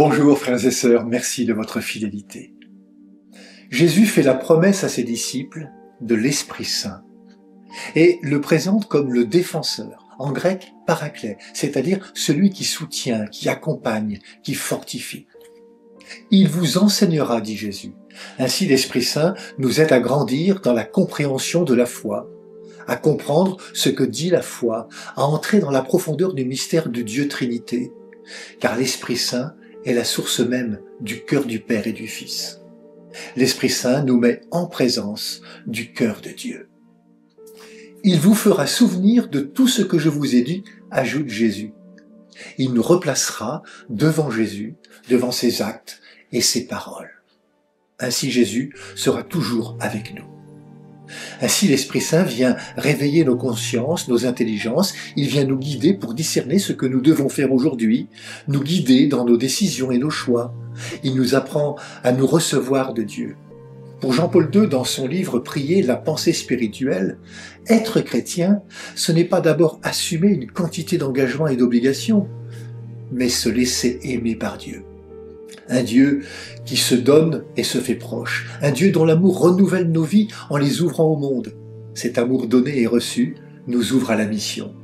Bonjour frères et sœurs, merci de votre fidélité. Jésus fait la promesse à ses disciples de l'Esprit Saint et le présente comme le défenseur, en grec paraklet, c'est-à-dire celui qui soutient, qui accompagne, qui fortifie. Il vous enseignera, dit Jésus. Ainsi l'Esprit Saint nous aide à grandir dans la compréhension de la foi, à comprendre ce que dit la foi, à entrer dans la profondeur du mystère de Dieu Trinité, car l'Esprit Saint est la source même du cœur du Père et du Fils. L'Esprit Saint nous met en présence du cœur de Dieu. Il vous fera souvenir de tout ce que je vous ai dit, ajoute Jésus. Il nous replacera devant Jésus, devant ses actes et ses paroles. Ainsi Jésus sera toujours avec nous. Ainsi l'Esprit Saint vient réveiller nos consciences, nos intelligences, il vient nous guider pour discerner ce que nous devons faire aujourd'hui, nous guider dans nos décisions et nos choix. Il nous apprend à nous recevoir de Dieu. Pour Jean-Paul II, dans son livre « Prier la pensée spirituelle », être chrétien, ce n'est pas d'abord assumer une quantité d'engagement et d'obligations, mais se laisser aimer par Dieu. Un Dieu qui se donne et se fait proche. Un Dieu dont l'amour renouvelle nos vies en les ouvrant au monde. Cet amour donné et reçu nous ouvre à la mission.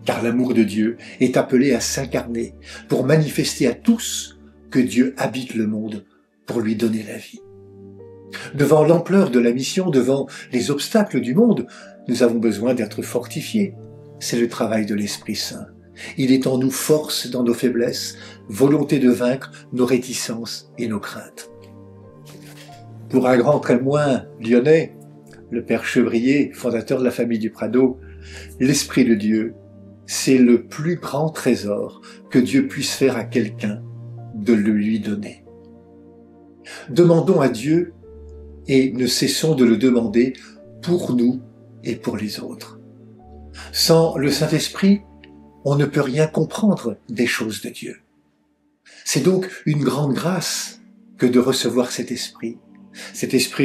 Car l'amour de Dieu est appelé à s'incarner pour manifester à tous que Dieu habite le monde pour lui donner la vie. Devant l'ampleur de la mission, devant les obstacles du monde, nous avons besoin d'être fortifiés. C'est le travail de l'Esprit Saint. Il est en nous force dans nos faiblesses, volonté de vaincre nos réticences et nos craintes. Pour un grand témoin lyonnais, le père Chevrier, fondateur de la famille du Prado, l'Esprit de Dieu, c'est le plus grand trésor que Dieu puisse faire à quelqu'un de le lui donner. Demandons à Dieu et ne cessons de le demander pour nous et pour les autres. Sans le Saint-Esprit, on ne peut rien comprendre des choses de Dieu. C'est donc une grande grâce que de recevoir cet esprit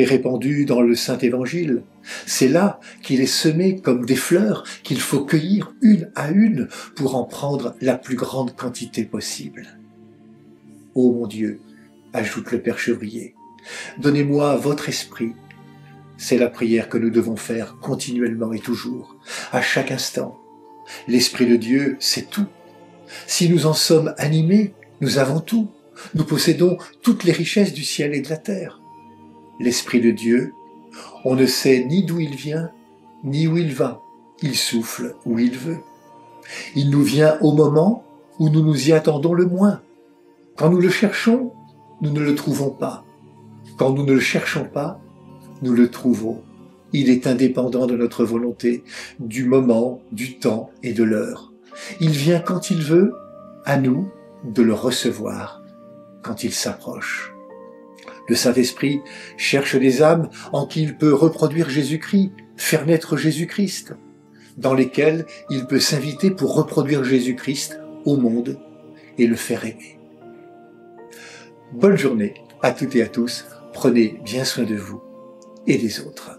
répandu dans le Saint-Évangile. C'est là qu'il est semé comme des fleurs qu'il faut cueillir une à une pour en prendre la plus grande quantité possible. Ô mon Dieu, ajoute le Père Chevrier, donnez-moi votre esprit. C'est la prière que nous devons faire continuellement et toujours, à chaque instant. L'Esprit de Dieu, c'est tout. Si nous en sommes animés, nous avons tout. Nous possédons toutes les richesses du ciel et de la terre. L'Esprit de Dieu, on ne sait ni d'où il vient, ni où il va. Il souffle où il veut. Il nous vient au moment où nous nous y attendons le moins. Quand nous le cherchons, nous ne le trouvons pas. Quand nous ne le cherchons pas, nous le trouvons. Il est indépendant de notre volonté, du moment, du temps et de l'heure. Il vient quand il veut, à nous de le recevoir quand il s'approche. Le Saint-Esprit cherche des âmes en qui il peut reproduire Jésus-Christ, faire naître Jésus-Christ, dans lesquelles il peut s'inviter pour reproduire Jésus-Christ au monde et le faire aimer. Bonne journée à toutes et à tous, prenez bien soin de vous et des autres.